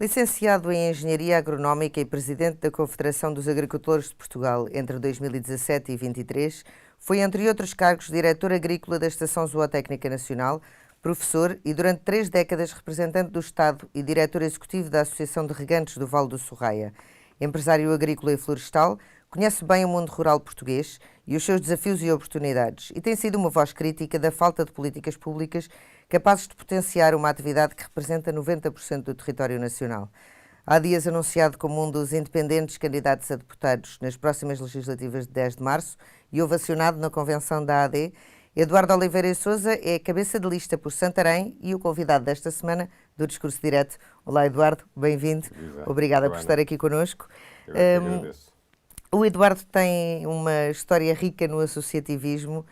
Licenciado em Engenharia Agronómica e presidente da Confederação dos Agricultores de Portugal entre 2017 e 2023, foi, entre outros cargos, diretor agrícola da Estação Zootécnica Nacional, professor e, durante 3 décadas, representante do Estado e diretor executivo da Associação de Regantes do Vale do Sorraia. Empresário agrícola e florestal, conhece bem o mundo rural português e os seus desafios e oportunidades e tem sido uma voz crítica da falta de políticas públicas capazes de potenciar uma atividade que representa 90% do território nacional. Há dias anunciado como um dos independentes candidatos a deputados nas próximas legislativas de 10 de março e ovacionado na convenção da AD, Eduardo Oliveira e Sousa é cabeça de lista por Santarém e o convidado desta semana do Discurso Direto. Olá, Eduardo, bem-vindo. Obrigada por estar aqui connosco. Eu é que agradeço. O Eduardo tem uma história rica no associativismo,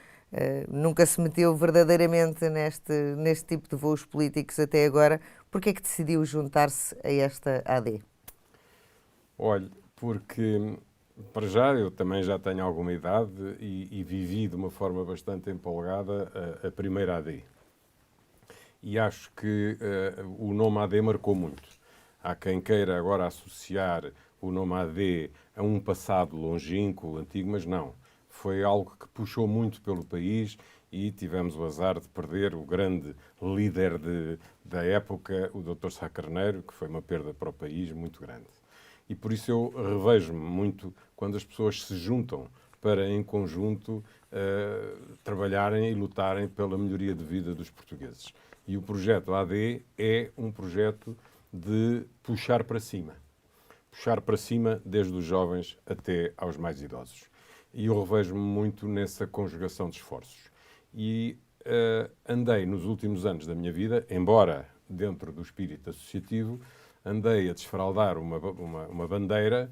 nunca se meteu verdadeiramente neste tipo de voos políticos até agora. Porquê é que decidiu juntar-se a esta AD? Olha, porque para já eu também já tenho alguma idade e vivi de uma forma bastante empolgada a primeira AD. E acho que o nome AD marcou muito. Há quem queira agora associar o nome AD a um passado longínquo, antigo, mas não. Foi algo que puxou muito pelo país e tivemos o azar de perder o grande líder da época, o Dr. Sá Carneiro, que foi uma perda para o país muito grande. E por isso eu revejo-me muito quando as pessoas se juntam para, em conjunto, trabalharem e lutarem pela melhoria de vida dos portugueses. E o projeto AD é um projeto de puxar para cima. Puxar para cima desde os jovens até aos mais idosos. E eu revejo-me muito nessa conjugação de esforços. E andei nos últimos anos da minha vida, embora dentro do espírito associativo, andei a desfraldar uma bandeira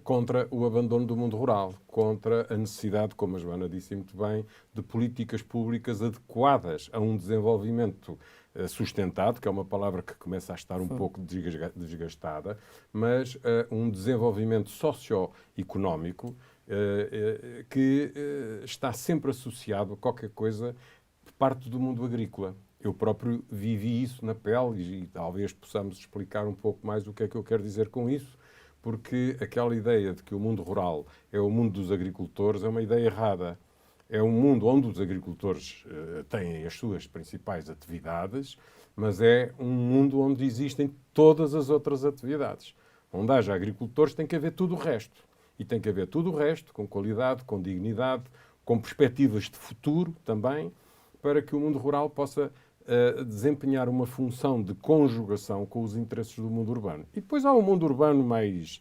contra o abandono do mundo rural, contra a necessidade, como a Joana disse muito bem, de políticas públicas adequadas a um desenvolvimento sustentado, que é uma palavra que começa a estar um pouco desgastada, mas um desenvolvimento socioeconómico que está sempre associado a qualquer coisa de parte do mundo agrícola. Eu próprio vivi isso na pele e talvez possamos explicar um pouco mais o que é que eu quero dizer com isso, porque aquela ideia de que o mundo rural é o mundo dos agricultores é uma ideia errada. É um mundo onde os agricultores têm as suas principais atividades, mas é um mundo onde existem todas as outras atividades. Onde haja agricultores tem que haver tudo o resto. E tem que haver tudo o resto, com qualidade, com dignidade, com perspectivas de futuro também, para que o mundo rural possa desempenhar uma função de conjugação com os interesses do mundo urbano. E depois há o mundo urbano mais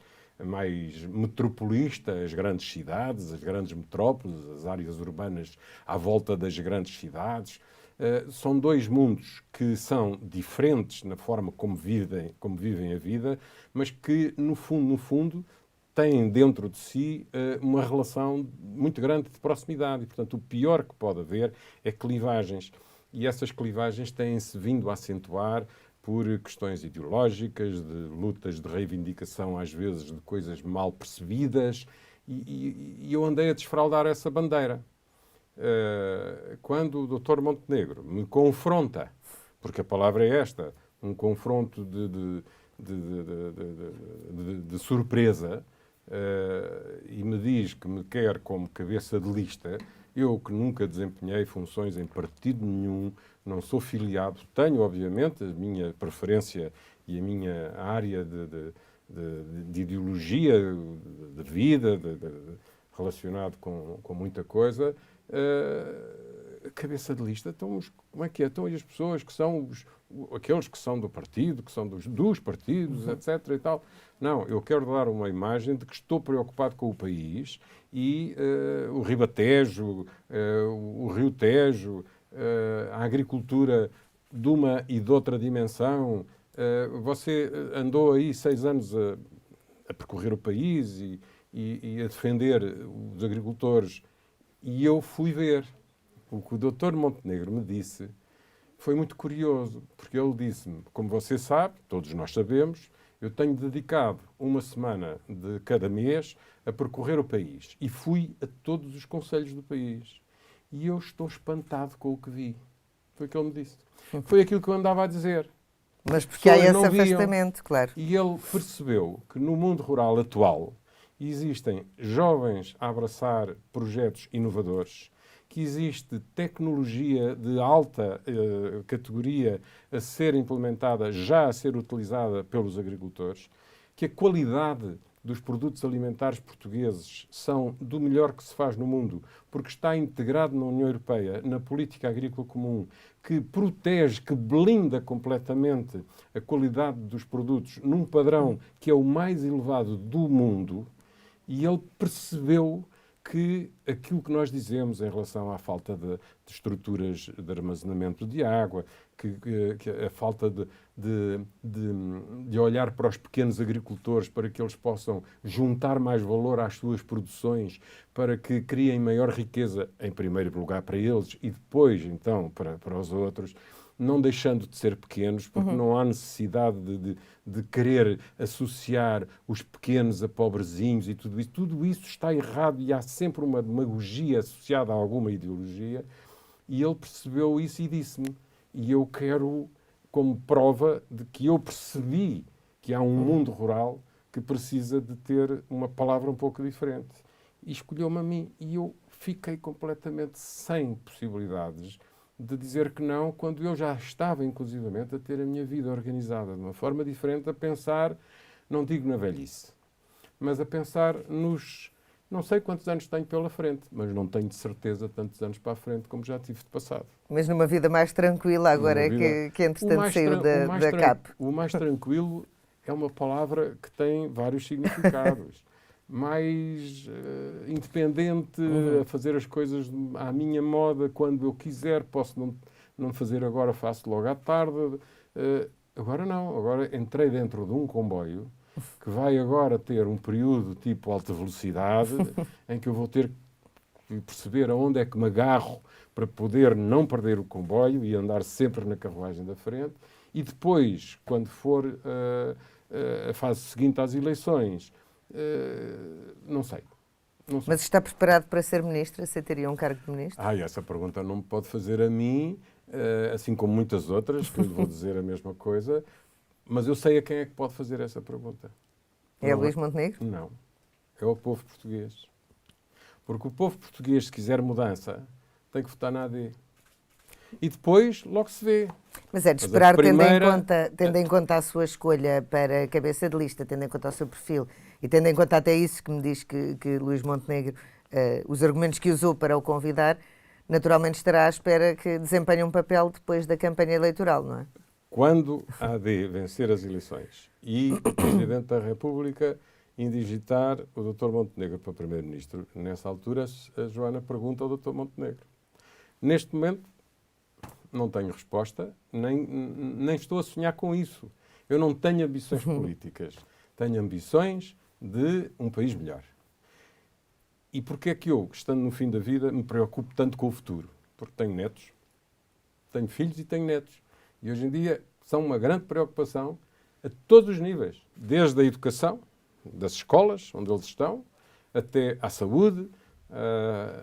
metropolista, as grandes cidades, as grandes metrópoles, as áreas urbanas à volta das grandes cidades. São dois mundos que são diferentes na forma como vivem a vida, mas que, no fundo, têm dentro de si uma relação muito grande de proximidade. E, portanto, o pior que pode haver é clivagens. E essas clivagens têm-se vindo a acentuar por questões ideológicas, de lutas de reivindicação, às vezes, de coisas mal percebidas. E eu andei a desfraldar essa bandeira. Quando o Dr. Montenegro me confronta, porque a palavra é esta, um confronto de surpresa, e me diz que me quer como cabeça de lista, eu que nunca desempenhei funções em partido nenhum, não sou filiado, tenho obviamente a minha preferência e a minha área de ideologia, de vida, relacionado com muita coisa, cabeça de lista. Então, como é que é? Então, e as pessoas que são aqueles que são do partido, que são dos partidos, etc. e tal. Não, eu quero dar uma imagem de que estou preocupado com o país e o Ribatejo, o Rio Tejo, a agricultura de uma e de outra dimensão. Você andou aí 6 anos a percorrer o país e a defender os agricultores e eu fui ver. O que o Dr. Montenegro me disse foi muito curioso, porque ele disse-me, como você sabe, todos nós sabemos, eu tenho dedicado uma semana de cada mês a percorrer o país e fui a todos os concelhos do país. E eu estou espantado com o que vi. Foi o que ele me disse. Foi aquilo que eu andava a dizer. Mas porque há esse afastamento, claro. E ele percebeu que no mundo rural atual existem jovens a abraçar projetos inovadores, que existe tecnologia de alta categoria a ser implementada, já a ser utilizada pelos agricultores, que a qualidade dos produtos alimentares portugueses são do melhor que se faz no mundo, porque está integrado na União Europeia, na política agrícola comum, que protege, que blinda completamente a qualidade dos produtos num padrão que é o mais elevado do mundo, e ele percebeu que aquilo que nós dizemos em relação à falta de estruturas de armazenamento de água, que a falta de olhar para os pequenos agricultores para que eles possam juntar mais valor às suas produções, para que criem maior riqueza, em primeiro lugar para eles e depois, então, para os outros, não deixando de ser pequenos, porque não há necessidade de querer associar os pequenos a pobrezinhos e tudo isso. Tudo isso está errado e há sempre uma demagogia associada a alguma ideologia. E ele percebeu isso e disse-me. E eu quero, como prova de que eu percebi que há um mundo rural que precisa de ter uma palavra um pouco diferente. E escolheu-me a mim. E eu fiquei completamente sem possibilidades de dizer que não, quando eu já estava, inclusivamente, a ter a minha vida organizada de uma forma diferente, a pensar, não digo na velhice, mas a pensar nos... Não sei quantos anos tenho pela frente, mas não tenho de certeza tantos anos para a frente como já tive de passado. Mas numa vida mais tranquila, agora que entretanto saiu da CAP. O mais tranquilo é uma palavra que tem vários significados. Mais independente, a fazer as coisas à minha moda, quando eu quiser, posso não fazer agora, faço logo à tarde. Agora não, agora entrei dentro de um comboio que vai agora ter um período tipo alta velocidade, em que eu vou ter que perceber aonde é que me agarro para poder não perder o comboio e andar sempre na carruagem da frente. E depois, quando for a fase seguinte às eleições, não sei. Mas está preparado para ser ministro? Aceitaria um cargo de ministro? Essa pergunta não me pode fazer a mim, assim como muitas outras, que eu lhe vou dizer a mesma coisa, mas eu sei a quem é que pode fazer essa pergunta. É Luís Montenegro? Não. É o povo português. Porque o povo português, se quiser mudança, tem que votar na AD. E depois, logo se vê. Mas é de esperar, tendo em conta a sua escolha para a cabeça de lista, tendo em conta o seu perfil e tendo em conta até isso que me diz que Luís Montenegro, os argumentos que usou para o convidar, naturalmente estará à espera que desempenhe um papel depois da campanha eleitoral, não é? Quando a AD vencer as eleições e o Presidente da República indigitar o Dr. Montenegro para Primeiro-Ministro, nessa altura a Joana pergunta ao Dr. Montenegro. Neste momento, não tenho resposta, nem estou a sonhar com isso. Eu não tenho ambições políticas. Tenho ambições de um país melhor. E porquê é que eu, estando no fim da vida, me preocupo tanto com o futuro? Porque tenho netos, tenho filhos e tenho netos. E hoje em dia são uma grande preocupação a todos os níveis. Desde a educação, das escolas, onde eles estão, até à saúde,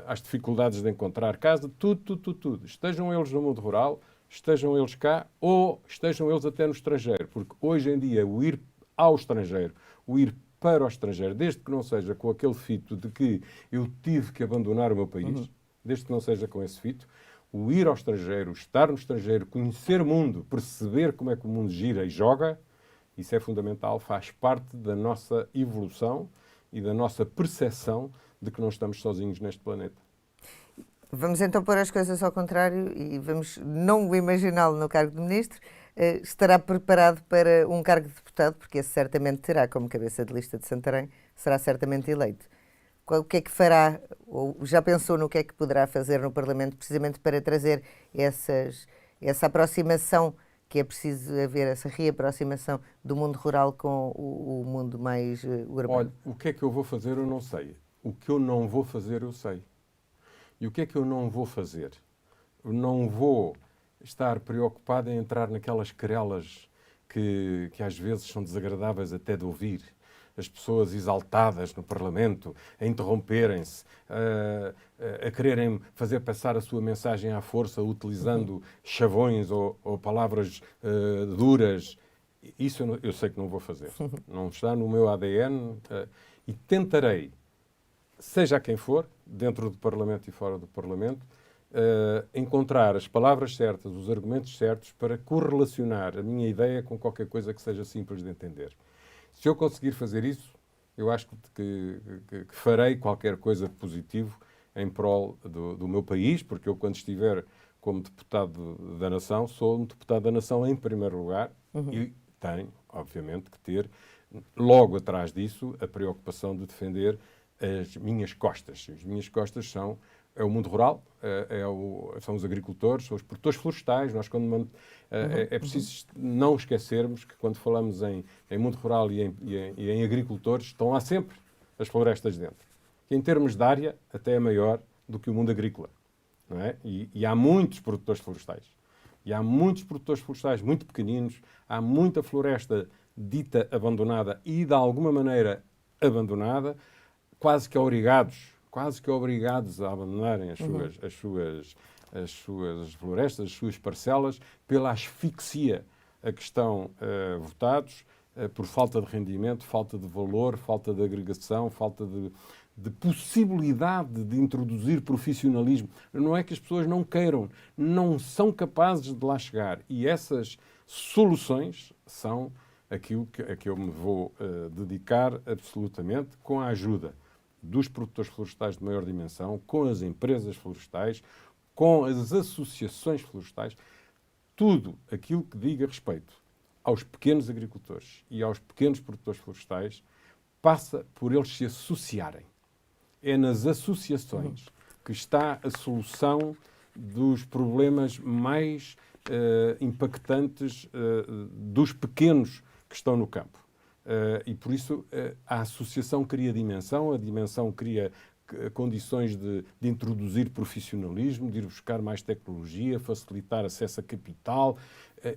às dificuldades de encontrar casa, tudo. Estejam eles no mundo rural, estejam eles cá ou estejam eles até no estrangeiro. Porque hoje em dia o ir ao estrangeiro, o ir para o estrangeiro, desde que não seja com aquele fito de que eu tive que abandonar o meu país, desde que não seja com esse fito, o ir ao estrangeiro, estar no estrangeiro, conhecer o mundo, perceber como é que o mundo gira e joga, isso é fundamental, faz parte da nossa evolução e da nossa percepção de que não estamos sozinhos neste planeta. Vamos então pôr as coisas ao contrário e vamos não imaginá-lo no cargo de ministro. Estará preparado para um cargo de deputado, porque esse certamente terá como cabeça de lista de Santarém, será certamente eleito. O que é que fará, ou já pensou no que é que poderá fazer no Parlamento, precisamente para trazer essa aproximação que é preciso haver, essa reaproximação do mundo rural com o mundo mais urbano? Olha, o que é que eu vou fazer eu não sei. O que eu não vou fazer eu sei. E o que é que eu não vou fazer? Eu não vou estar preocupado em entrar naquelas querelas que às vezes são desagradáveis até de ouvir, as pessoas exaltadas no Parlamento, a interromperem-se, a quererem fazer passar a sua mensagem à força utilizando chavões ou palavras duras. Isso eu sei que não vou fazer. Não está no meu ADN e tentarei, seja quem for, dentro do Parlamento e fora do Parlamento, encontrar as palavras certas, os argumentos certos para correlacionar a minha ideia com qualquer coisa que seja simples de entender. Se eu conseguir fazer isso, eu acho que farei qualquer coisa de positivo em prol do meu país, porque eu, quando estiver como deputado da nação, sou um deputado da nação em primeiro lugar e tenho, obviamente, que ter logo atrás disso a preocupação de defender as minhas costas. As minhas costas é o mundo rural, são os agricultores, são os produtores florestais. Nós, é preciso não esquecermos que, quando falamos em mundo rural e em agricultores, estão lá sempre as florestas dentro. Que, em termos de área, até é maior do que o mundo agrícola. Não é? E há muitos produtores florestais. E há muitos produtores florestais muito pequeninos, há muita floresta dita abandonada e, de alguma maneira, abandonada, quase que obrigados a abandonarem as suas florestas, as suas parcelas, pela asfixia a que estão votados, por falta de rendimento, falta de valor, falta de agregação, falta de possibilidade de introduzir profissionalismo. Não é que as pessoas não queiram, não são capazes de lá chegar. E essas soluções são aquilo a que eu me vou dedicar absolutamente, com a ajuda dos produtores florestais de maior dimensão, com as empresas florestais, com as associações florestais, tudo aquilo que diga respeito aos pequenos agricultores e aos pequenos produtores florestais passa por eles se associarem. É nas associações que está a solução dos problemas mais impactantes dos pequenos que estão no campo. E por isso a associação cria dimensão, a dimensão cria condições de introduzir profissionalismo, de ir buscar mais tecnologia, facilitar acesso a capital,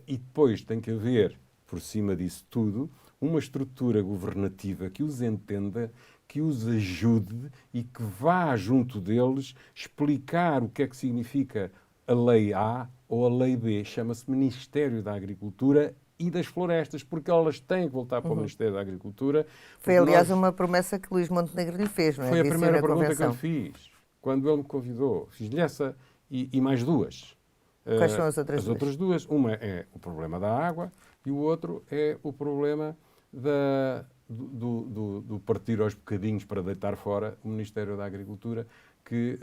e depois tem que haver, por cima disso tudo, uma estrutura governativa que os entenda, que os ajude e que vá junto deles explicar o que é que significa a Lei A ou a Lei B. Chama-se Ministério da Agricultura e das Florestas, porque elas têm que voltar para o Ministério da Agricultura. Foi, aliás, uma promessa que Luís Montenegro lhe fez, não é? Foi a primeira pergunta que eu lhe fiz, quando ele me convidou. Fiz-lhe essa e mais duas. Quais são as outras duas? As outras duas, uma é o problema da água e o outro é o problema do partir aos bocadinhos para deitar fora o Ministério da Agricultura, que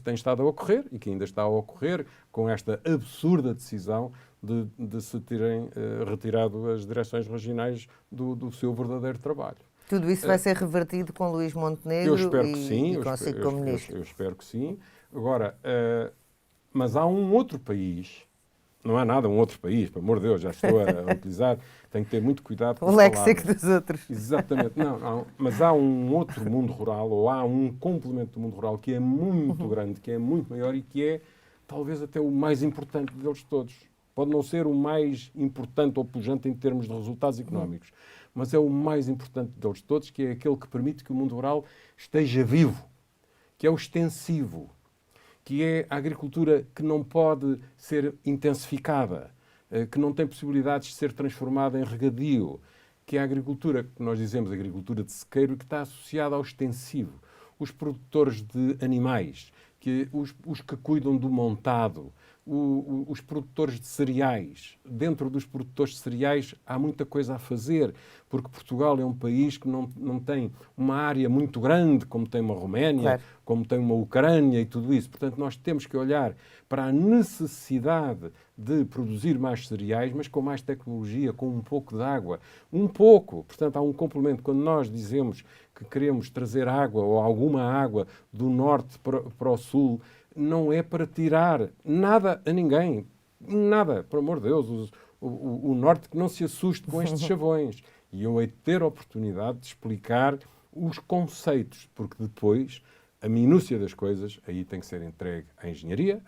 tem estado a ocorrer e que ainda está a ocorrer com esta absurda decisão de se terem retirado as direções regionais do seu verdadeiro trabalho. Tudo isso vai ser revertido com Luís Montenegro e consigo como ministro? Eu espero que sim. Agora, mas há um outro país, não há nada um outro país, pelo amor de Deus, já estou a utilizar, tenho que ter muito cuidado com as palavras. O léxico dos outros. Exatamente, não, mas há um outro mundo rural, ou há um complemento do mundo rural que é muito grande, que é muito maior e que é talvez até o mais importante deles todos. Pode não ser o mais importante ou pujante em termos de resultados económicos, mas é o mais importante deles todos, que é aquele que permite que o mundo rural esteja vivo, que é o extensivo, que é a agricultura que não pode ser intensificada, que não tem possibilidades de ser transformada em regadio, que é a agricultura, que nós dizemos agricultura de sequeiro, que está associada ao extensivo. Os produtores de animais, os que cuidam do montado, os produtores de cereais. Dentro dos produtores de cereais há muita coisa a fazer, porque Portugal é um país que não tem uma área muito grande, como tem uma Roménia, claro, como tem uma Ucrânia e tudo isso. Portanto, nós temos que olhar para a necessidade de produzir mais cereais, mas com mais tecnologia, com um pouco de água. Um pouco. Portanto, há um complemento. Quando nós dizemos que queremos trazer água ou alguma água do norte para o sul, não é para tirar nada a ninguém. Nada, por amor de Deus. O norte que não se assuste com estes chavões. E eu hei de ter a oportunidade de explicar os conceitos, porque depois a minúcia das coisas aí tem que ser entregue à engenharia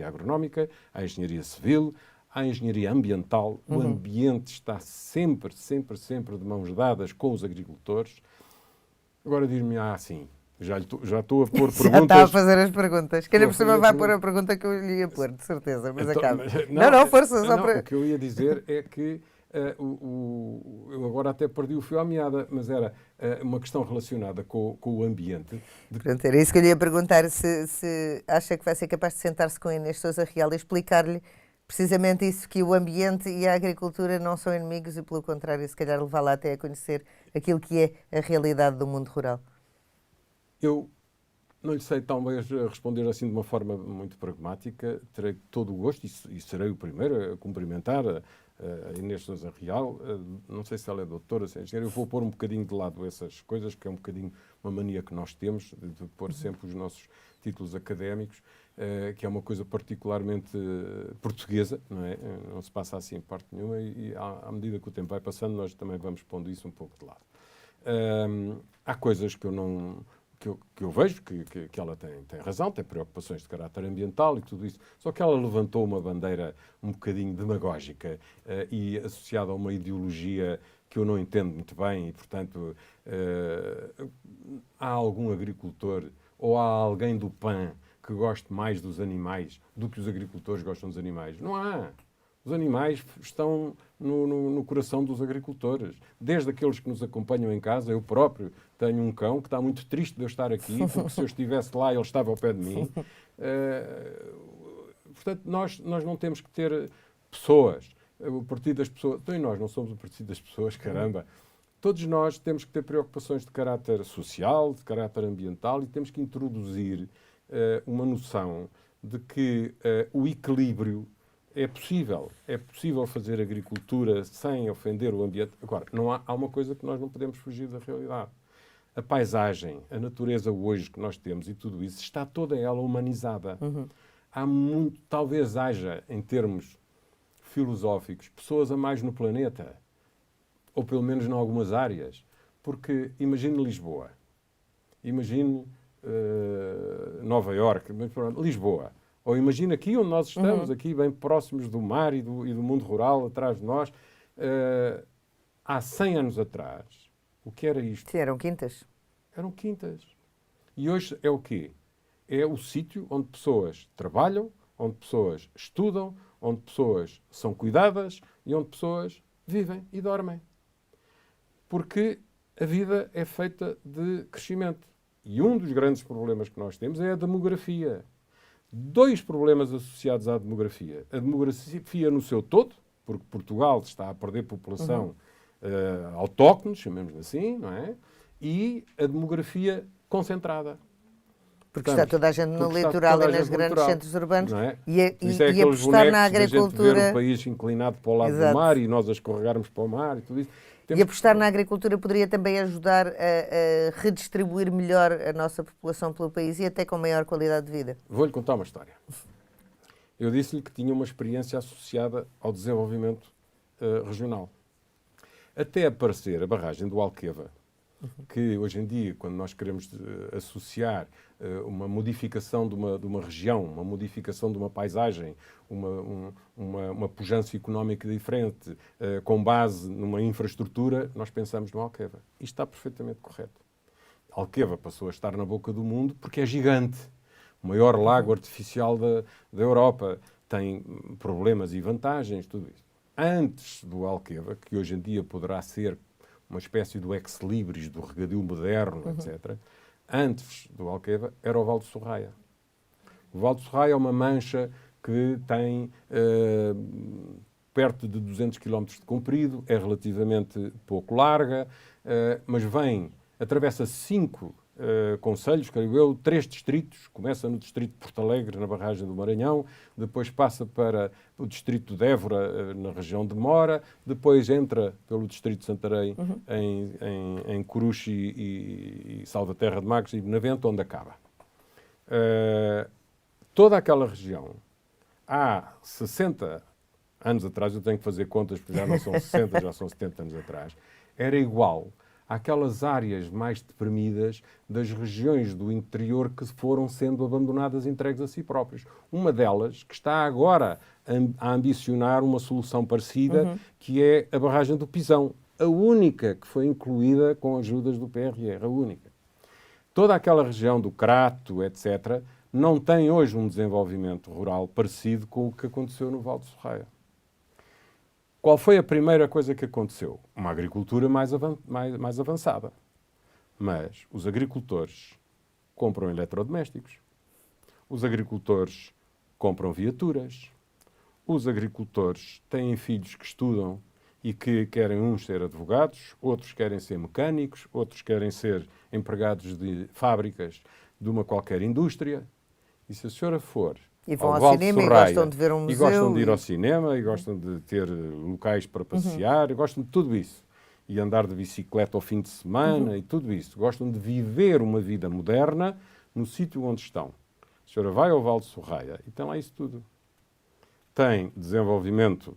agronómica, à engenharia civil, à engenharia ambiental, o ambiente está sempre, sempre, sempre de mãos dadas com os agricultores. Agora diz-me assim, já estou a pôr perguntas... Já está a fazer as perguntas. Que ainda por cima vai pôr perguntas. a pergunta que eu lhe ia pôr, de certeza, mas Então, acaba. Não, força, só não, para... O que eu ia dizer é que eu agora até perdi o fio à meada, mas era uma questão relacionada com o ambiente. Pronto, era isso que eu lhe ia perguntar, se acha que vai ser capaz de sentar-se com a Inês Sousa Real e explicar-lhe precisamente isso, que o ambiente e a agricultura não são inimigos e, pelo contrário, se calhar levá-la até a conhecer aquilo que é a realidade do mundo rural. Eu não lhe sei talvez responder assim de uma forma muito pragmática. Terei todo o gosto e serei o primeiro a cumprimentar a Inês Sousa Real. Não sei se ela é doutora, se é engenheira. Eu vou pôr um bocadinho de lado essas coisas, que é um bocadinho uma mania que nós temos, de pôr sempre os nossos títulos académicos, que é uma coisa particularmente portuguesa, não é? Não se passa assim em parte nenhuma e à medida que o tempo vai passando, nós também vamos pondo isso um pouco de lado. Há coisas que eu não... Que eu vejo que ela tem razão, tem preocupações de caráter ambiental e tudo isso, só que ela levantou uma bandeira um bocadinho demagógica e associada a uma ideologia que eu não entendo muito bem e, portanto, há algum agricultor ou há alguém do PAN que goste mais dos animais do que os agricultores gostam dos animais? Não há. Os animais estão no coração dos agricultores. Desde aqueles que nos acompanham em casa, eu próprio tenho um cão que está muito triste de eu estar aqui, porque se eu estivesse lá ele estava ao pé de mim. Portanto, nós não temos que ter pessoas. O partido das pessoas... Então, e nós não somos o partido das pessoas, caramba. Todos nós temos que ter preocupações de caráter social, de caráter ambiental e temos que introduzir uma noção de que o equilíbrio é possível fazer agricultura sem ofender o ambiente. Agora, há uma coisa que nós não podemos fugir da realidade. A paisagem, a natureza hoje que nós temos e tudo isso, está toda ela humanizada. Talvez haja, em termos filosóficos, pessoas a mais no planeta, ou pelo menos em algumas áreas. Porque imagine Lisboa, imagine Nova Iorque, Lisboa. Ou imagina aqui onde nós estamos, aqui bem próximos do mar e do mundo rural, atrás de nós. Há 100 anos atrás, o que era isto? Sim, eram quintas. Eram quintas. E hoje é o quê? É o sítio onde pessoas trabalham, onde pessoas estudam, onde pessoas são cuidadas e onde pessoas vivem e dormem. Porque a vida é feita de crescimento. E um dos grandes problemas que nós temos é a demografia. Dois problemas associados à demografia. A demografia no seu todo, porque Portugal está a perder população autóctone, chamemos assim, não é? E a demografia concentrada. Porque está toda a gente no litoral e nos grandes centros urbanos. Não é? E apostar na agricultura... ver o país inclinado para o lado do mar e nós a escorregarmos para o mar e tudo isso. E apostar na agricultura poderia também ajudar a redistribuir melhor a nossa população pelo país e até com maior qualidade de vida. Vou-lhe contar uma história. Eu disse-lhe que tinha uma experiência associada ao desenvolvimento regional. Até aparecer a barragem do Alqueva, que hoje em dia, quando nós queremos associar uma modificação de uma região, uma modificação de uma paisagem, uma pujança económica diferente, com base numa infraestrutura, nós pensamos no Alqueva. Isto está perfeitamente correto. Alqueva passou a estar na boca do mundo porque é gigante. O maior lago artificial da Europa. Tem problemas e vantagens, tudo isso. Antes do Alqueva, que hoje em dia poderá ser uma espécie do ex-libris, do regadio moderno, etc. Antes do Alqueva, era o Val de Sorraia. O Val de Sorraia é uma mancha que tem perto de 200 km de comprido, é relativamente pouco larga, mas atravessa 5 concelhos, creio eu, 3 distritos. Começa no distrito de Porto Alegre, na barragem do Maranhão, depois passa para o distrito de Évora, na região de Mora, depois entra pelo distrito de Santarém, em Coruche e Salvaterra de Magos e Benavente, onde acaba. Toda aquela região, há 60 anos atrás, eu tenho que fazer contas, porque já não são 60, já são 70 anos atrás, era igual àquelas áreas mais deprimidas das regiões do interior que foram sendo abandonadas, entregues a si próprias. Uma delas, que está agora a ambicionar uma solução parecida, que é a barragem do Pisão. A única que foi incluída com ajudas do PRR, a única. Toda aquela região do Crato, etc., não tem hoje um desenvolvimento rural parecido com o que aconteceu no Val de Sorraia. Qual foi a primeira coisa que aconteceu? Uma agricultura mais avançada. Mas os agricultores compram eletrodomésticos, os agricultores compram viaturas, os agricultores têm filhos que estudam e que querem uns ser advogados, outros querem ser mecânicos, outros querem ser empregados de fábricas de uma qualquer indústria. E se a senhora for e vão ao ao cinema Sorraia, e gostam de ver um museu. E gostam de ir ao cinema, e gostam de ter locais para passear, e gostam de tudo isso. E andar de bicicleta ao fim de semana, e tudo isso. Gostam de viver uma vida moderna no sítio onde estão. A senhora vai ao Val de Sorraia e tem lá isso tudo. Tem desenvolvimento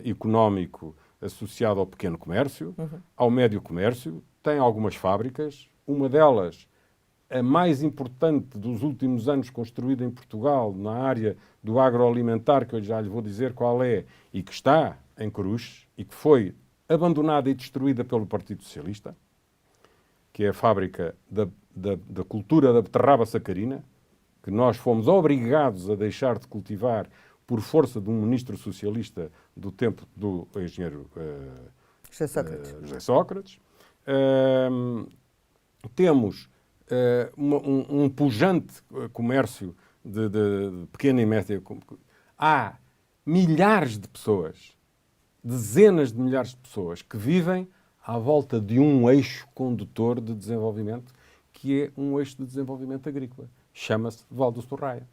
económico associado ao pequeno comércio, ao médio comércio, tem algumas fábricas, uma delas, a mais importante dos últimos anos construída em Portugal, na área do agroalimentar, que eu já lhe vou dizer qual é, e que está em Cruz, e que foi abandonada e destruída pelo Partido Socialista, que é a fábrica da cultura da beterraba sacarina, que nós fomos obrigados a deixar de cultivar por força de um ministro socialista do tempo do engenheiro José Sócrates. Temos um pujante comércio de pequena e média. Há milhares de pessoas, dezenas de milhares de pessoas que vivem à volta de um eixo condutor de desenvolvimento, que é um eixo de desenvolvimento agrícola. Chama-se Val do Sorraia.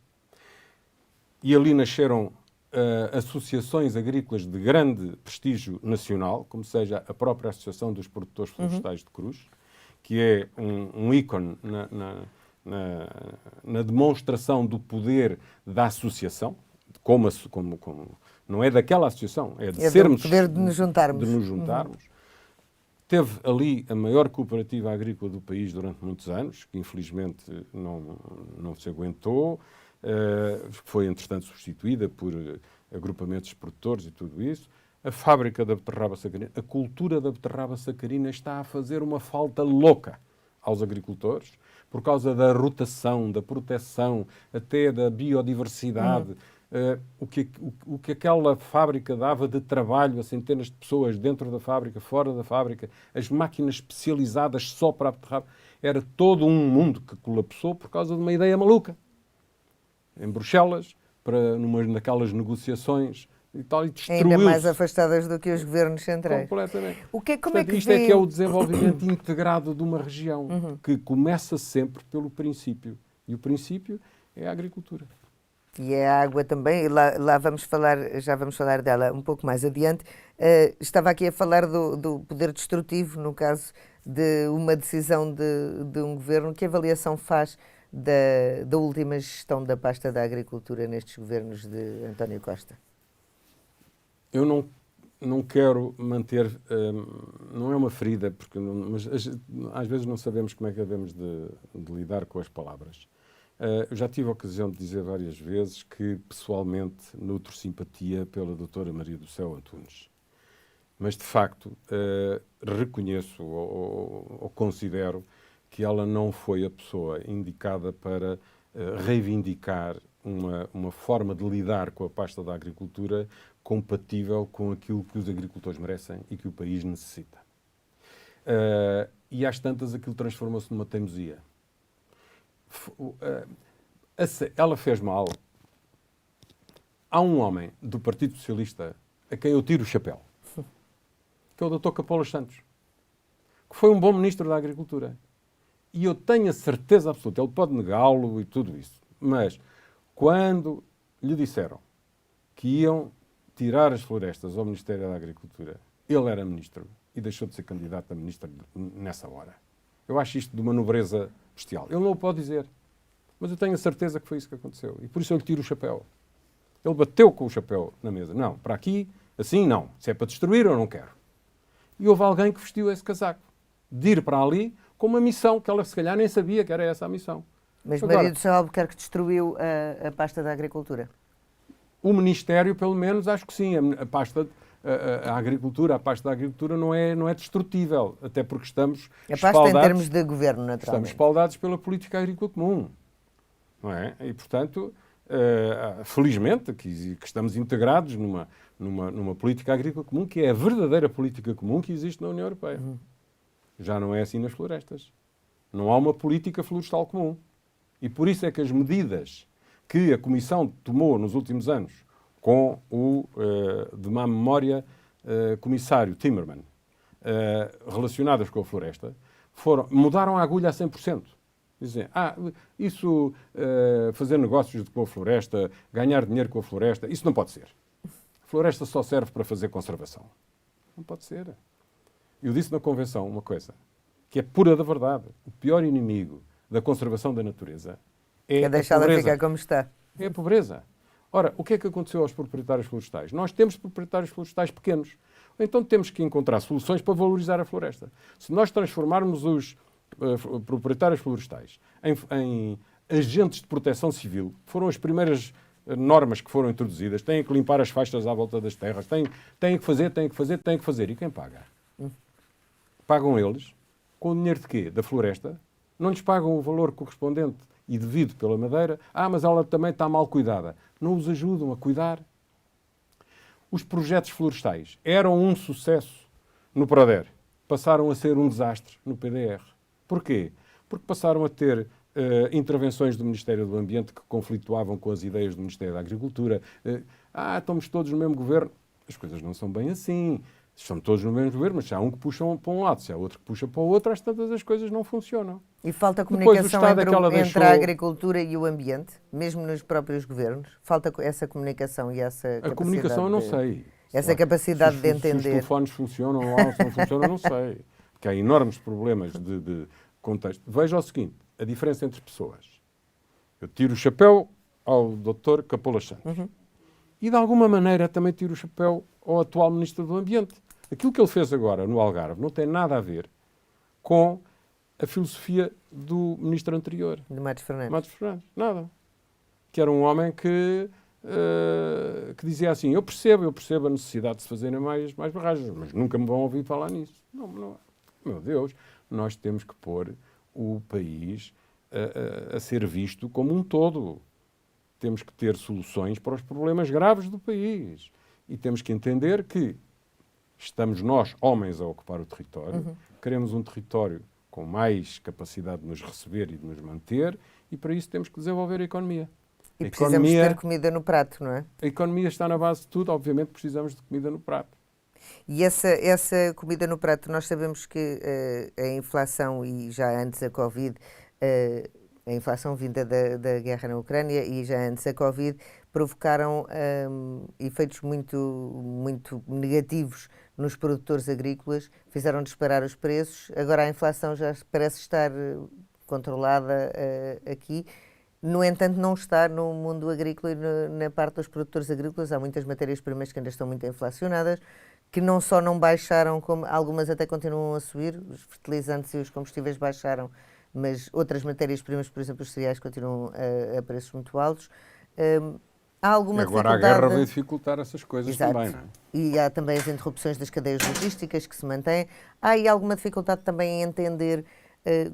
E ali nasceram associações agrícolas de grande prestígio nacional, como seja a própria Associação dos Produtores Florestais de Cruz, que é um ícone na demonstração do poder da associação, como não é daquela associação, é de sermos... É do poder de nos juntarmos. Teve ali a maior cooperativa agrícola do país durante muitos anos, que infelizmente não se aguentou, foi entretanto substituída por agrupamentos de produtores e tudo isso. A fábrica da beterraba sacarina, a cultura da beterraba sacarina está a fazer uma falta louca aos agricultores, por causa da rotação, da proteção, até da biodiversidade. O que aquela fábrica dava de trabalho a centenas de pessoas dentro da fábrica, fora da fábrica, as máquinas especializadas só para a beterraba, era todo um mundo que colapsou por causa de uma ideia maluca. Em Bruxelas, naquelas negociações e tal, e destruiu-se. Ainda mais afastadas do que os governos centrais. Completamente. Portanto, isto é que é o desenvolvimento integrado de uma região, que começa sempre pelo princípio. E o princípio é a agricultura. E é a água também, e lá já vamos falar dela um pouco mais adiante. Estava aqui a falar do poder destrutivo, no caso de uma decisão de um governo. Que avaliação faz da última gestão da pasta da agricultura nestes governos de António Costa? Eu não quero manter, não é uma ferida, mas às vezes não sabemos como é que devemos de lidar com as palavras. Eu já tive a ocasião de dizer várias vezes que, pessoalmente, nutro simpatia pela doutora Maria do Céu Antunes. Mas, de facto, reconheço ou considero que ela não foi a pessoa indicada para reivindicar uma forma de lidar com a pasta da agricultura compatível com aquilo que os agricultores merecem e que o país necessita. E às tantas aquilo transformou-se numa teimosia. Ela fez mal. Há um homem do Partido Socialista a quem eu tiro o chapéu, que é o Dr. Capolas Santos, que foi um bom ministro da Agricultura. E eu tenho a certeza absoluta, ele pode negá-lo e tudo isso, mas quando lhe disseram que iam tirar as florestas ao Ministério da Agricultura, ele era ministro e deixou de ser candidato a ministro nessa hora. Eu acho isto de uma nobreza bestial. Ele não o pode dizer, mas eu tenho a certeza que foi isso que aconteceu. E por isso eu lhe tiro o chapéu. Ele bateu com o chapéu na mesa. Não, para aqui, assim não. Se é para destruir, eu não quero. E houve alguém que vestiu esse casaco. de ir para ali com uma missão que ela se calhar nem sabia que era essa a missão. Mas Agora, Maria do Céu Albuquerque destruiu a pasta da Agricultura? o Ministério, pelo menos, acho que sim. A pasta, a Agricultura, a pasta da Agricultura não é destrutível, até porque estamos A pasta em termos de governo, estamos naturalmente. espaldados pela política agrícola comum. Não é? E, portanto, felizmente que estamos integrados numa política agrícola comum, que é a verdadeira política comum que existe na União Europeia. Já não é assim nas florestas. Não há uma política florestal comum. E por isso é que as medidas que a Comissão tomou nos últimos anos, com o, de má memória, Comissário Timmermans, relacionadas com a floresta, mudaram a agulha a 100%. Dizem, isso, fazer negócios com a floresta, ganhar dinheiro com a floresta, isso não pode ser. A floresta só serve para fazer conservação. Não pode ser. Eu disse na Convenção uma coisa, que é pura da verdade. O pior inimigo da conservação da natureza é a deixá-la pobreza. ficar como está. É a pobreza. Ora, o que é que aconteceu aos proprietários florestais? Nós temos proprietários florestais pequenos. Então temos que encontrar soluções para valorizar a floresta. Se nós transformarmos os proprietários florestais em agentes de proteção civil, foram as primeiras normas que foram introduzidas, têm que limpar as faixas à volta das terras, têm que fazer. E quem paga? Pagam eles, com o dinheiro de quê? Da floresta. Não lhes pagam o valor correspondente e devido pela madeira. Mas ela também está mal cuidada. Não os ajudam a cuidar. Os projetos florestais eram um sucesso no Proder. Passaram a ser um desastre no PDR. Porquê? Porque passaram a ter intervenções do Ministério do Ambiente que conflituavam com as ideias do Ministério da Agricultura. Estamos todos no mesmo governo. As coisas não são bem assim. Estão todos no mesmo governo, mas se há um que puxa para um lado, se há outro que puxa para o outro, às tantas as coisas não funcionam. E falta comunicação entre deixou... a agricultura e o ambiente, mesmo nos próprios governos? Falta essa comunicação e essa capacidade? A comunicação eu não sei. Essa capacidade de entender. Se os telefones funcionam ou se não funcionam, não sei. Porque há enormes problemas de contexto. Veja o seguinte, a diferença entre pessoas. Eu tiro o chapéu ao Dr. Capola Santos. E, de alguma maneira, também tiro o chapéu ao atual Ministro do Ambiente. Aquilo que ele fez agora no Algarve não tem nada a ver com a filosofia do Ministro anterior. De Matos Fernandes. Matos Fernandes. Nada. Que era um homem que dizia assim, eu percebo a necessidade de se fazerem mais barragens, mas nunca me vão ouvir falar nisso. Não. Meu Deus, nós temos que pôr o país a ser visto como um todo. Temos que ter soluções para os problemas graves do país. E temos que entender que estamos nós, homens, a ocupar o território, queremos um território com mais capacidade de nos receber e de nos manter, e para isso temos que desenvolver a economia. E precisamos ter comida no prato, não é? A economia está na base de tudo, obviamente precisamos de comida no prato. E essa comida no prato, nós sabemos que a inflação, e já antes a Covid, a inflação vinda da guerra na Ucrânia e já antes a Covid, provocaram efeitos muito negativos nos produtores agrícolas, fizeram disparar os preços. Agora a inflação já parece estar controlada aqui. No entanto, não está no mundo agrícola e na parte dos produtores agrícolas. Há muitas matérias-primas que ainda estão muito inflacionadas, que não só não baixaram, como algumas até continuam a subir. Os fertilizantes e os combustíveis baixaram, mas outras matérias-primas, por exemplo, os cereais, continuam a preços muito altos. Há alguma Agora dificuldade... a guerra vai dificultar essas coisas. Exato. Também, não é? E há também as interrupções das cadeias logísticas que se mantêm. Há aí alguma dificuldade também em entender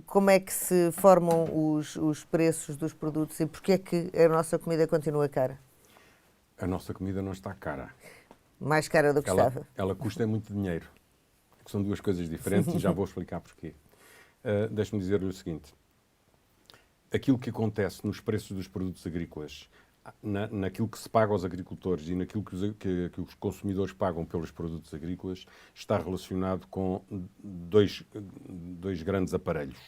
como é que se formam os preços dos produtos e porque é que a nossa comida continua cara? A nossa comida não está cara. Mais cara do que estava? Ela custa muito dinheiro. Que são duas coisas diferentes e já vou explicar porquê. Deixe-me dizer-lhe o seguinte. Aquilo que acontece nos preços dos produtos agrícolas, naquilo que se paga aos agricultores e naquilo que os consumidores pagam pelos produtos agrícolas, está relacionado com dois grandes aparelhos.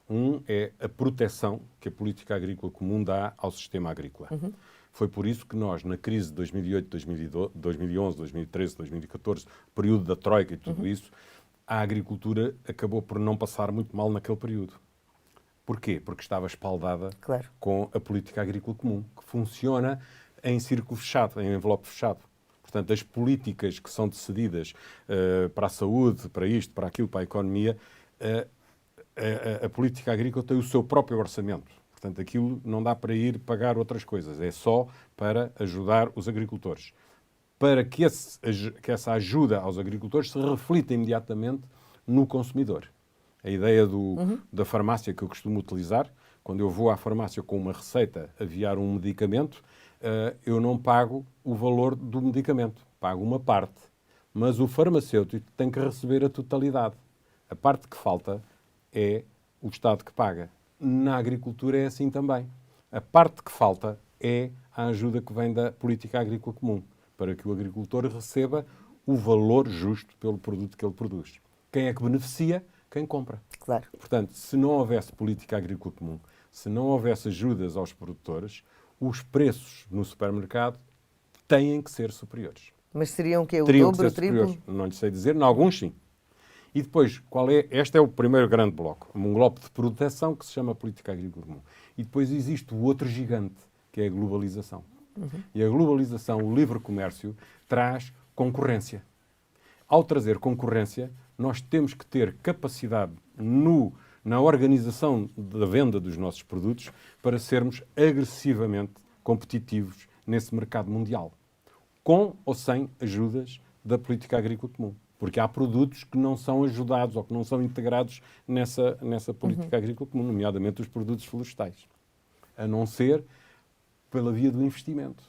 Um é a proteção que a política agrícola comum dá ao sistema agrícola. Foi por isso que nós, na crise de 2008, 2011, 2013, 2014, período da Troika e tudo isso, a agricultura acabou por não passar muito mal naquele período. Porquê? Porque estava espaldada com a política agrícola comum, que funciona em círculo fechado, em envelope fechado. Portanto, as políticas que são decididas para a saúde, para isto, para aquilo, para a economia, a política agrícola tem o seu próprio orçamento. Portanto, aquilo não dá para ir pagar outras coisas. É só para ajudar os agricultores. Para que essa ajuda aos agricultores se reflita imediatamente no consumidor. A ideia da farmácia que eu costumo utilizar, quando eu vou à farmácia com uma receita aviar um medicamento, eu não pago o valor do medicamento, pago uma parte. Mas o farmacêutico tem que receber a totalidade. A parte que falta é o Estado que paga. Na agricultura é assim também. A parte que falta é a ajuda que vem da política agrícola comum, para que o agricultor receba o valor justo pelo produto que ele produz. Quem é que beneficia? Quem compra. Claro. Portanto, se não houvesse política agrícola comum, se não houvesse ajudas aos produtores, os preços no supermercado têm que ser superiores. Mas seriam o quê? O Teriam dobro, que o ser triplo? superiores. Não lhe sei dizer, em alguns sim. E depois, este é o primeiro grande bloco, um bloco de proteção que se chama política agrícola comum. E depois existe o outro gigante, que é a globalização. E a globalização, o livre comércio, traz concorrência. Ao trazer concorrência, nós temos que ter capacidade na organização da venda dos nossos produtos para sermos agressivamente competitivos nesse mercado mundial, com ou sem ajudas da política agrícola comum. Porque há produtos que não são ajudados ou que não são integrados nessa política agrícola comum, nomeadamente os produtos florestais. A não ser pela via do investimento.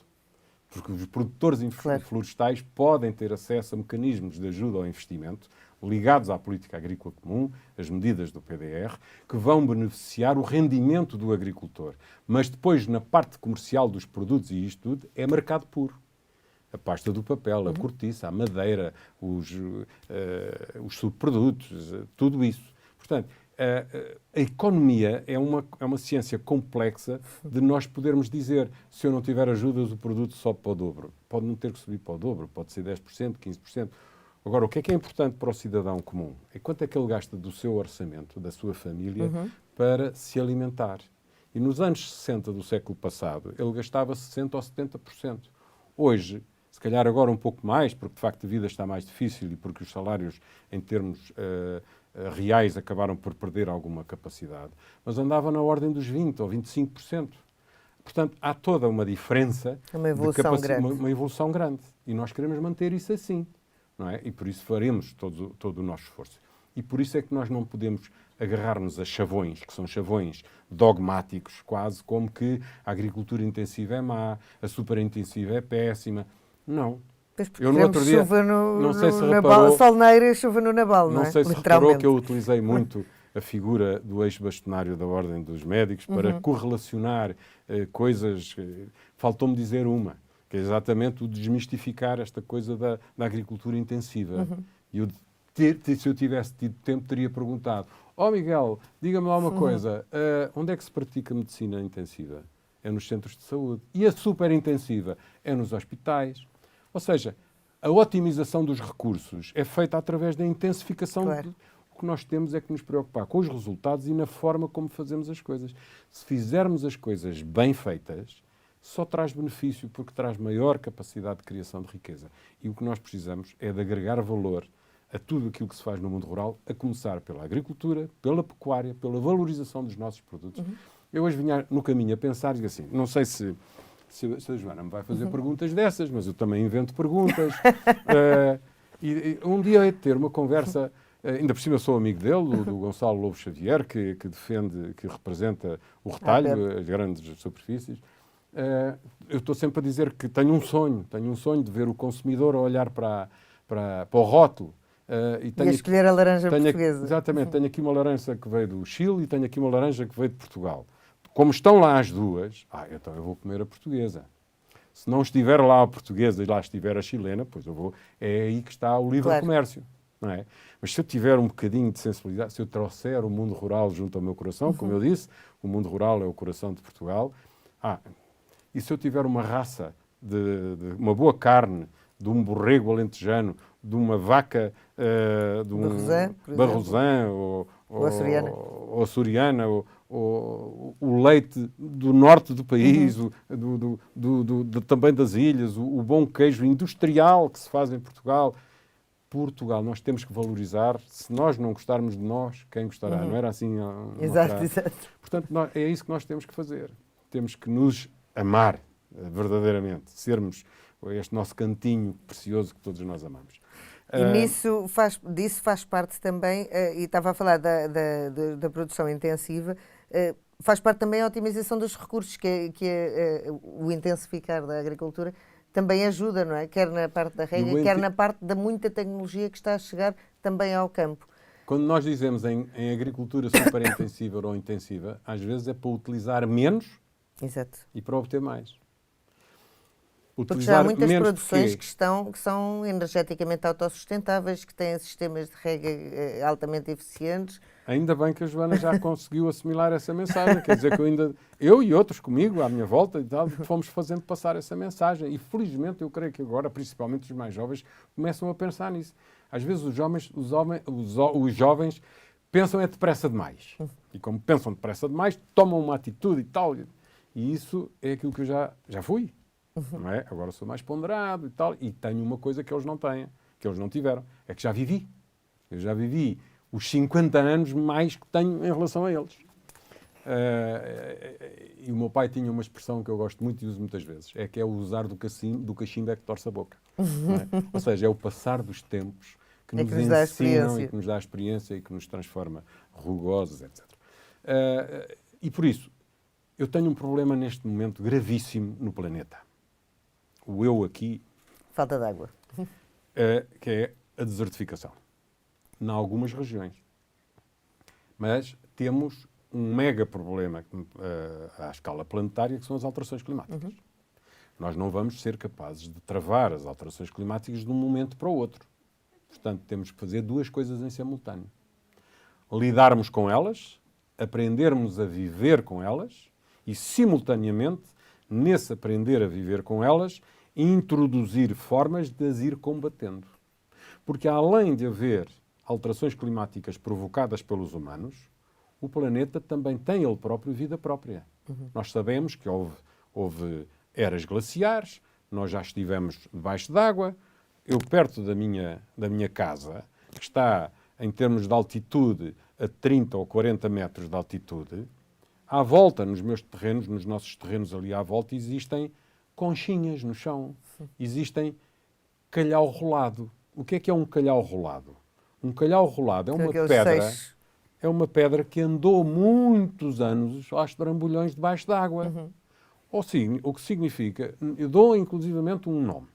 Porque os produtores florestais podem ter acesso a mecanismos de ajuda ao investimento ligados à política agrícola comum, as medidas do PDR, que vão beneficiar o rendimento do agricultor. Mas depois, na parte comercial dos produtos, e isto tudo, é mercado puro. A pasta do papel, a cortiça, a madeira, os subprodutos, tudo isso. Portanto, a economia é uma ciência complexa de nós podermos dizer, se eu não tiver ajudas, o produto sobe para o dobro. Pode não ter que subir para o dobro, pode ser 10%, 15%. Agora, o que é importante para o cidadão comum? É quanto é que ele gasta do seu orçamento, da sua família, para se alimentar. E nos anos 60 do século passado, ele gastava 60% ou 70%. Hoje, se calhar agora um pouco mais, porque de facto a vida está mais difícil e porque os salários em termos reais acabaram por perder alguma capacidade, mas andava na ordem dos 20% ou 25%. Portanto, há toda uma diferença, uma evolução grande. E nós queremos manter isso assim, não é? E por isso faremos todo o nosso esforço. E por isso é que nós não podemos agarrar-nos a chavões, que são chavões dogmáticos, quase como que a agricultura intensiva é má, a superintensiva é péssima. Não. Eu no outro dia, chuva não sei se reparou, sol na eira e chuva no nabal, não é? Não sei se reparou que eu utilizei muito a figura do ex-bastonário da Ordem dos Médicos para correlacionar coisas. Faltou-me dizer uma, que é exatamente o desmistificar esta coisa da agricultura intensiva. E se eu tivesse tido tempo, teria perguntado: Miguel, diga-me lá uma coisa, onde é que se pratica medicina intensiva? É nos centros de saúde. E a superintensiva é nos hospitais. Ou seja, a otimização dos recursos é feita através da intensificação. Claro. O que nós temos é que nos preocupar com os resultados e na forma como fazemos as coisas. Se fizermos as coisas bem feitas, só traz benefício, porque traz maior capacidade de criação de riqueza. E o que nós precisamos é de agregar valor a tudo aquilo que se faz no mundo rural, a começar pela agricultura, pela pecuária, pela valorização dos nossos produtos. Eu hoje vinha no caminho a pensar, e assim, não sei se a Joana me vai fazer perguntas dessas, mas eu também invento perguntas. E um dia hei de ter uma conversa, ainda por cima sou amigo dele, do Gonçalo Lobo Xavier, que defende, que representa o retalho, as grandes superfícies. Eu estou sempre a dizer que tenho um sonho de ver o consumidor a olhar para o rótulo. E a escolher a laranja portuguesa. Exatamente, tenho aqui uma laranja que veio do Chile e tenho aqui uma laranja que veio de Portugal. Como estão lá as duas, então eu vou comer a portuguesa. Se não estiver lá a portuguesa e lá estiver a chilena, pois eu vou. É aí que está o livre comércio, não é? Mas se eu tiver um bocadinho de sensibilidade, se eu trouxer o mundo rural junto ao meu coração, como eu disse, o mundo rural é o coração de Portugal. E se eu tiver uma raça de uma boa carne, de um borrego alentejano, de uma vaca, de um barrosã ou açoriana, ou o leite do norte do país, também das ilhas, o bom queijo industrial que se faz em Portugal. Portugal, nós temos que valorizar. Se nós não gostarmos de nós, quem gostará? Não era assim? Exato, exato. Portanto, é isso que nós temos que fazer. Temos que nos amar verdadeiramente, sermos este nosso cantinho precioso que todos nós amamos. E disso faz parte também, e estava a falar da produção intensiva, faz parte também a otimização dos recursos, o intensificar da agricultura também ajuda, não é? Quer na parte da rega, quer na parte da muita tecnologia que está a chegar também ao campo. Quando nós dizemos em agricultura superintensiva ou intensiva, às vezes é para utilizar menos. Exato. E para obter mais. Porque já há muitas produções que são energeticamente autossustentáveis, que têm sistemas de rega altamente eficientes. Ainda bem que a Joana já conseguiu assimilar essa mensagem. Quer dizer que eu e outros comigo, à minha volta e tal, fomos fazendo passar essa mensagem. E felizmente eu creio que agora, principalmente os mais jovens, começam a pensar nisso. Às vezes os jovens pensam depressa demais. E como pensam depressa demais, tomam uma atitude e tal. E isso é aquilo que eu já fui. Não é? Agora sou mais ponderado e tal. E tenho uma coisa que eles não têm, que eles não tiveram. É que já vivi. Eu já vivi os 50 anos mais que tenho em relação a eles. E o meu pai tinha uma expressão que eu gosto muito e uso muitas vezes. É que é o usar do cachimbo é que torce a boca. Não é? Ou seja, é o passar dos tempos que nos ensinam e que nos dá a experiência e que nos transforma rugosos, etc. E por isso, eu tenho um problema neste momento gravíssimo no planeta. O eu aqui... Falta de água. Que é a desertificação. Em algumas regiões. Mas temos um mega problema à escala planetária, que são as alterações climáticas. Nós não vamos ser capazes de travar as alterações climáticas de um momento para o outro. Portanto, temos que fazer duas coisas em simultâneo. Lidarmos com elas, aprendermos a viver com elas e, simultaneamente, nesse aprender a viver com elas, introduzir formas de as ir combatendo. Porque, além de haver alterações climáticas provocadas pelos humanos, o planeta também tem ele próprio vida própria. Nós sabemos que houve eras glaciares, nós já estivemos debaixo d'água. Eu, perto da minha casa, que está, em termos de altitude, a 30 ou 40 metros de altitude, à volta, nos meus terrenos, nos nossos terrenos ali à volta, existem conchinhas no chão, existem calhau rolado. O que é um calhau rolado? Um calhau rolado é uma pedra que andou muitos anos aos trambolhões debaixo d'água. O que significa, eu dou inclusivamente um nome.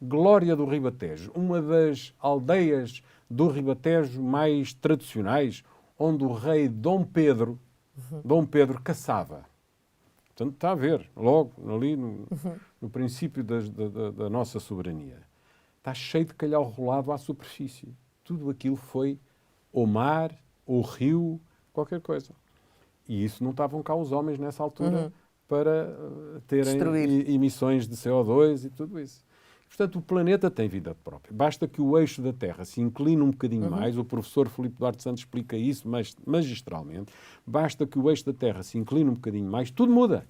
Glória do Ribatejo, uma das aldeias do Ribatejo mais tradicionais, onde o rei Dom Pedro caçava. Portanto, está a ver, logo ali no princípio da nossa soberania. Está cheio de calhau rolado à superfície. Tudo aquilo foi ou mar, ou rio, qualquer coisa. E isso não estavam cá os homens nessa altura para terem emissões de CO2 e tudo isso. Portanto, o planeta tem vida própria. Basta que o eixo da Terra se incline um bocadinho mais, o professor Filipe Duarte Santos explica isso magistralmente, basta que o eixo da Terra se incline um bocadinho mais, tudo muda.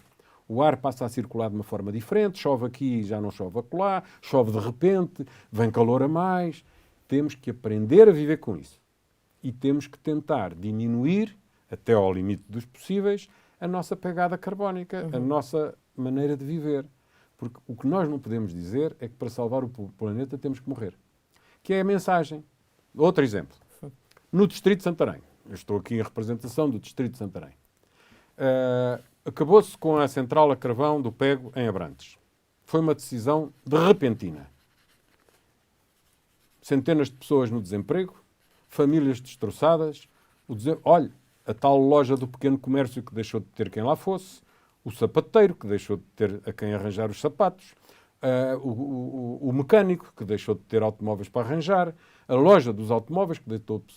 O ar passa a circular de uma forma diferente, chove aqui e já não chove acolá, chove de repente, vem calor a mais. Temos que aprender a viver com isso. E temos que tentar diminuir, até ao limite dos possíveis, a nossa pegada carbónica, a nossa maneira de viver. Porque o que nós não podemos dizer é que para salvar o planeta temos que morrer. Que é a mensagem. Outro exemplo. No Distrito de Santarém. Eu estou aqui em representação do Distrito de Santarém. Acabou-se com a central a carvão do Pego em Abrantes. Foi uma decisão de repentina. Centenas de pessoas no desemprego, famílias destroçadas. Olha, a tal loja do pequeno comércio que deixou de ter quem lá fosse, o sapateiro, que deixou de ter a quem arranjar os sapatos, o mecânico, que deixou de ter automóveis para arranjar, a loja dos automóveis, que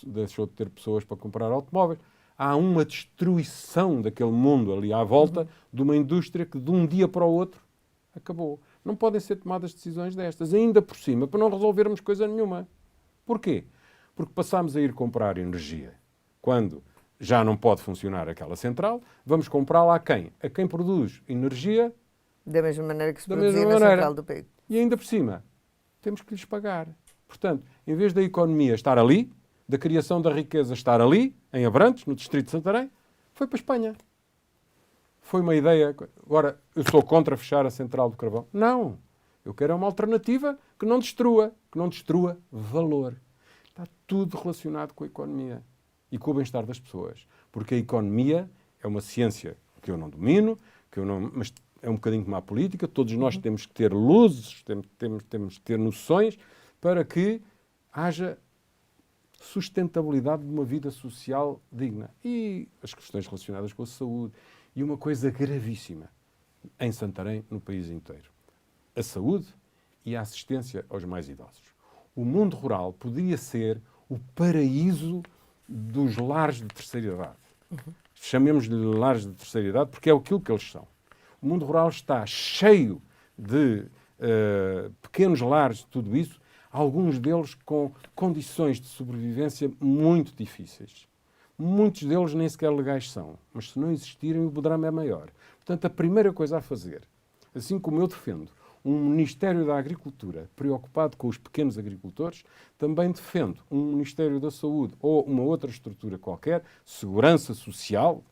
deixou de ter pessoas para comprar automóveis. Há uma destruição daquele mundo ali à volta de uma indústria que de um dia para o outro acabou. Não podem ser tomadas decisões destas, ainda por cima, para não resolvermos coisa nenhuma. Porquê? Porque passámos a ir comprar energia quando já não pode funcionar aquela central, vamos comprá-la a quem? A quem produz energia da mesma maneira que se produzia na central do Pego. E ainda por cima, temos que lhes pagar. Portanto, em vez da economia estar ali, da criação da riqueza estar ali, em Abrantes, no distrito de Santarém, foi para a Espanha. Foi uma ideia. Agora, eu sou contra fechar a central do carvão. Não. Eu quero uma alternativa que não destrua valor. Está tudo relacionado com a economia e com o bem-estar das pessoas. Porque a economia é uma ciência que eu não domino, mas é um bocadinho como a política. Todos nós temos que ter luzes, temos que ter noções para que haja sustentabilidade de uma vida social digna. E as questões relacionadas com a saúde. E uma coisa gravíssima em Santarém, no país inteiro. A saúde e a assistência aos mais idosos. O mundo rural poderia ser o paraíso dos lares de terceira idade. Chamemos-lhe lares de terceira idade porque é aquilo que eles são. O mundo rural está cheio de pequenos lares de tudo isso, alguns deles com condições de sobrevivência muito difíceis. Muitos deles nem sequer legais são, mas se não existirem o drama é maior. Portanto, a primeira coisa a fazer, assim como eu defendo um Ministério da Agricultura preocupado com os pequenos agricultores, também defendo um Ministério da Saúde ou uma outra estrutura qualquer, segurança social,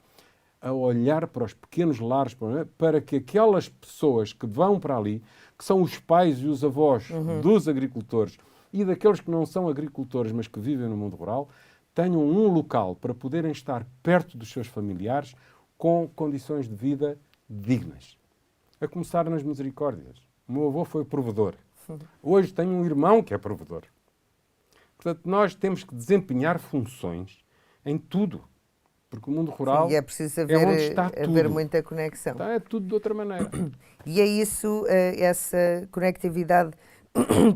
a olhar para os pequenos lares para que aquelas pessoas que vão para ali, que são os pais e os avós dos agricultores e daqueles que não são agricultores, mas que vivem no mundo rural, tenham um local para poderem estar perto dos seus familiares com condições de vida dignas. A começar nas misericórdias. O meu avô foi provedor. Hoje tenho um irmão que é provedor. Portanto, nós temos que desempenhar funções em tudo. Porque o mundo rural é preciso é onde está haver tudo. muita conexão. Está, é tudo de outra maneira. E é isso, essa conectividade,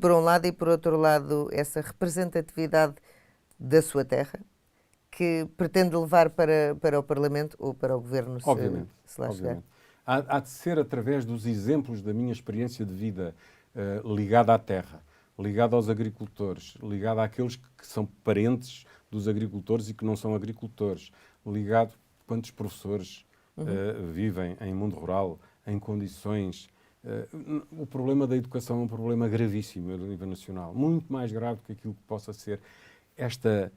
por um lado, e por outro lado, essa representatividade da sua terra, que pretende levar para o Parlamento ou para o Governo, se lá chegar. Há de ser através dos exemplos da minha experiência de vida ligada à terra, ligada aos agricultores, ligada àqueles que são parentes dos agricultores e que não são agricultores, ligado a quantos professores vivem em mundo rural, em condições... o problema da educação é um problema gravíssimo a nível nacional, muito mais grave do que aquilo que possa ser esta,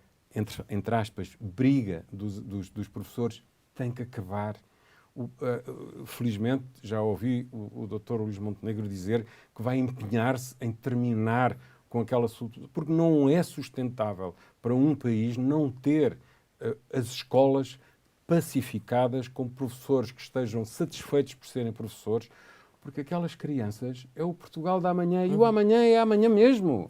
entre aspas, briga dos professores. Tem que acabar. Felizmente, já ouvi o Dr. Luís Montenegro dizer que vai empenhar-se em terminar com aquela... Porque não é sustentável para um país não ter as escolas pacificadas com professores que estejam satisfeitos por serem professores, porque aquelas crianças é o Portugal da amanhã e o amanhã é amanhã mesmo.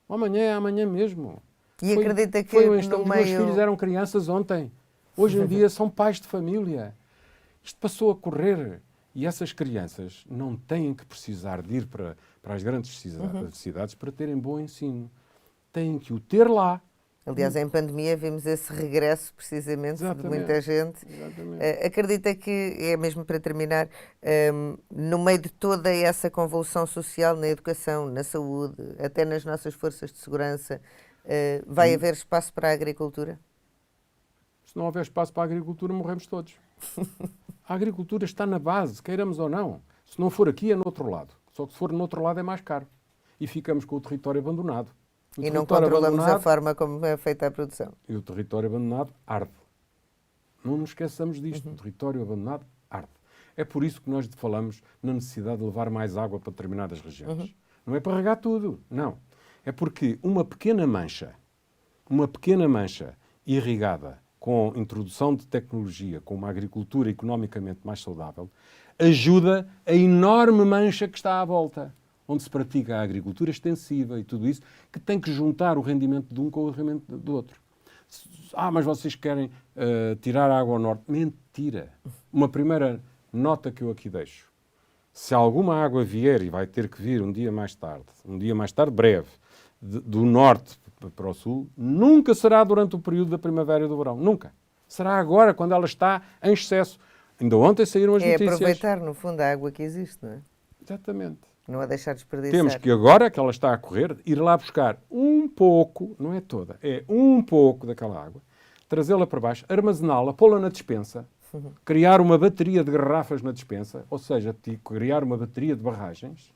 O amanhã é amanhã mesmo. E acredita que os meus filhos eram crianças ontem. Hoje em dia são pais de família. Isto passou a correr. E essas crianças não têm que precisar de ir para as grandes cidades para terem bom ensino. Têm que o ter lá. Aliás, em pandemia vimos esse regresso, precisamente, de muita gente. Acredita que, é mesmo para terminar, no meio de toda essa convulsão social na educação, na saúde, até nas nossas forças de segurança, vai haver espaço para a agricultura? Se não houver espaço para a agricultura, morremos todos. A agricultura está na base, queiramos ou não. Se não for aqui, é no outro lado. Só que se for no outro lado é mais caro. E ficamos com o território abandonado. E não controlamos a forma como é feita a produção. E o território abandonado arde. Não nos esqueçamos disto. O território abandonado arde. É por isso que nós falamos na necessidade de levar mais água para determinadas regiões. Não é para regar tudo, não. É porque uma pequena mancha irrigada com introdução de tecnologia, com uma agricultura economicamente mais saudável, ajuda a enorme mancha que está à volta, onde se pratica a agricultura extensiva e tudo isso, que tem que juntar o rendimento de um com o rendimento do outro. Mas vocês querem tirar a água ao norte. Mentira. Uma primeira nota que eu aqui deixo. Se alguma água vier, e vai ter que vir um dia mais tarde breve, do norte para o sul, nunca será durante o período da primavera e do verão. Nunca. Será agora, quando ela está em excesso. Ainda ontem saíram as notícias. É aproveitar, no fundo, a água que existe, não é? Exatamente. Não a deixar desperdiçar. Temos que agora, que ela está a correr, ir lá buscar um pouco, não é toda, é um pouco daquela água, trazê-la para baixo, armazená-la, pô-la na despensa, criar uma bateria de garrafas na despensa, ou seja, criar uma bateria de barragens,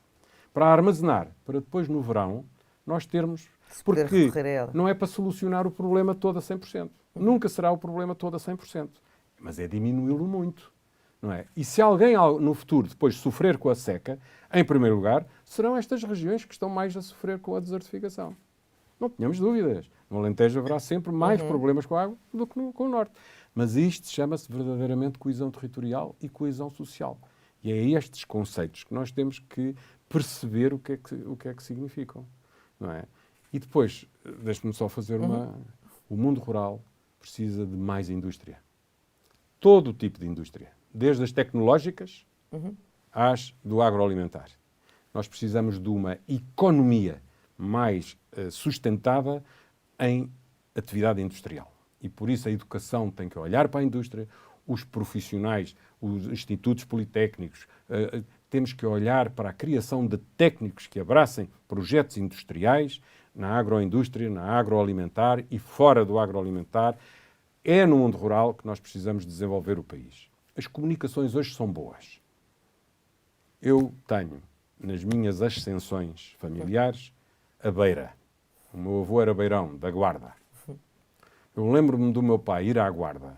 para armazenar, para depois no verão nós termos, poder porque recorrer a ela. não é para solucionar o problema todo a 100%. Nunca será o problema todo a 100%, mas é diminuí-lo muito, não é? E se alguém no futuro depois sofrer com a seca, em primeiro lugar, serão estas regiões que estão mais a sofrer com a desertificação. Não tenhamos dúvidas. No Alentejo haverá sempre mais problemas com a água do que com o Norte. Mas isto chama-se verdadeiramente coesão territorial e coesão social. E é estes conceitos que nós temos que perceber o que é que significam, não é? E depois, deixe-me só fazer uma... O mundo rural precisa de mais indústria. Todo o tipo de indústria. Desde as tecnológicas às do agroalimentar. Nós precisamos de uma economia mais sustentada em atividade industrial. E por isso a educação tem que olhar para a indústria, os profissionais, os institutos politécnicos, temos que olhar para a criação de técnicos que abracem projetos industriais na agroindústria, na agroalimentar e fora do agroalimentar. É no mundo rural que nós precisamos desenvolver o país. As comunicações hoje são boas. Eu tenho, nas minhas ascensões familiares, a Beira. O meu avô era beirão, da Guarda. Eu lembro-me do meu pai ir à Guarda.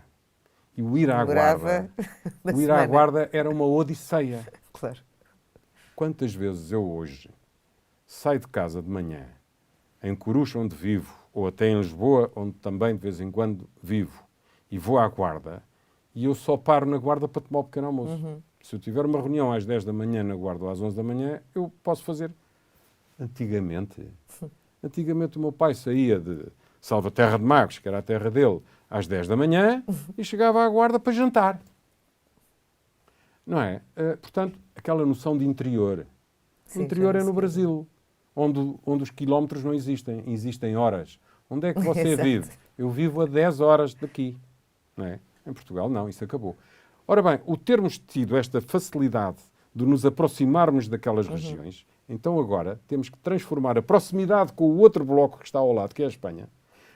E o ir à Guarda era uma odisseia. Claro. Quantas vezes eu hoje saio de casa de manhã, em Coruche, onde vivo, ou até em Lisboa, onde também de vez em quando vivo, e vou à Guarda, e eu só paro na Guarda para tomar o pequeno almoço. Se eu tiver uma reunião às 10 da manhã na Guarda ou às 11 da manhã, eu posso fazer. Antigamente o meu pai saía de Salvaterra de Magos, que era a terra dele, às 10 da manhã e chegava à Guarda para jantar. Não é? Portanto, aquela noção de interior. O interior é no Brasil, onde os quilómetros não existem, existem horas. Onde é que você vive? Eu vivo a 10 horas daqui. Não é? Em Portugal, não, isso acabou. Ora bem, o termos tido esta facilidade de nos aproximarmos daquelas regiões, então agora temos que transformar a proximidade com o outro bloco que está ao lado, que é a Espanha.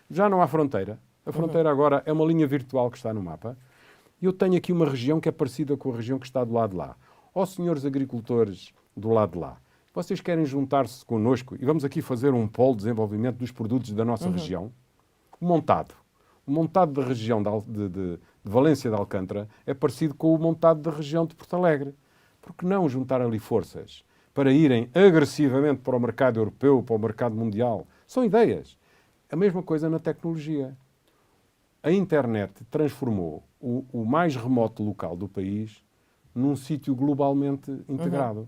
Já não há fronteira. A fronteira agora é uma linha virtual que está no mapa. E eu tenho aqui uma região que é parecida com a região que está do lado de lá. Ó, senhores agricultores do lado de lá, vocês querem juntar-se connosco e vamos aqui fazer um polo de desenvolvimento dos produtos da nossa região? O montado da região de Valência de Alcântara é parecido com o montado da região de Porto Alegre. Por que não juntar ali forças para irem agressivamente para o mercado europeu, para o mercado mundial? São ideias. A mesma coisa na tecnologia. A internet transformou o mais remoto local do país num sítio globalmente integrado.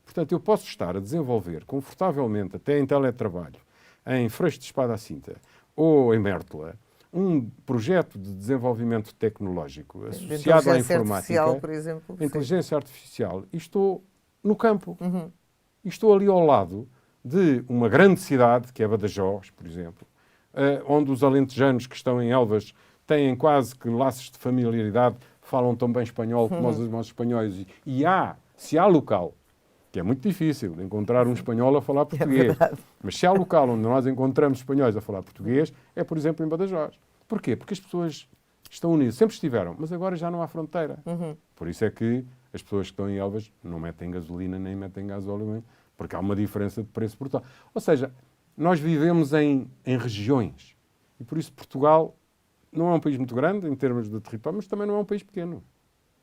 Portanto, eu posso estar a desenvolver confortavelmente, até em teletrabalho, em Freixo de Espada à Cinta ou em Mértola, um projeto de desenvolvimento tecnológico associado à informática, por exemplo, inteligência artificial, e estou no campo. E estou ali ao lado de uma grande cidade, que é Badajoz, por exemplo, onde os alentejanos que estão em Elvas têm quase que laços de familiaridade, falam tão bem espanhol como os irmãos espanhóis. E se há local, que é muito difícil encontrar um espanhol a falar português, mas se há local onde nós encontramos espanhóis a falar português, é, por exemplo, em Badajoz. Porquê? Porque as pessoas estão unidas, sempre estiveram, mas agora já não há fronteira. Por isso é que as pessoas que estão em Elvas não metem gasolina nem metem gasóleo, porque há uma diferença de preço brutal. Ou seja, nós vivemos em regiões. E por isso Portugal não é um país muito grande em termos de território, mas também não é um país pequeno.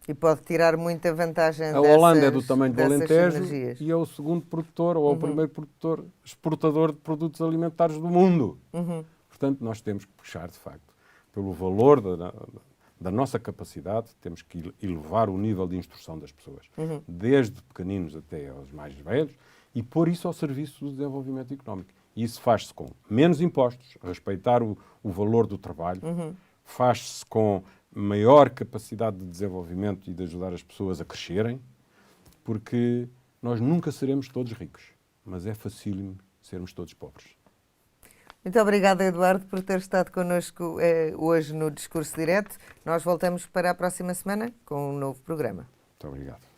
E pode tirar muita vantagem A Holanda é do tamanho do Alentejo energias. E é o segundo produtor, ou é o primeiro produtor, exportador de produtos alimentares do mundo. Portanto, nós temos que puxar, de facto, pelo valor da nossa capacidade, temos que elevar o nível de instrução das pessoas, desde pequeninos até aos mais velhos, e pôr isso ao serviço do desenvolvimento económico. E isso faz-se com menos impostos, respeitar o valor do trabalho, faz-se com maior capacidade de desenvolvimento e de ajudar as pessoas a crescerem, porque nós nunca seremos todos ricos, mas é facílimo sermos todos pobres. Muito obrigada, Eduardo, por ter estado connosco hoje no Discurso Direto. Nós voltamos para a próxima semana com um novo programa. Muito obrigado.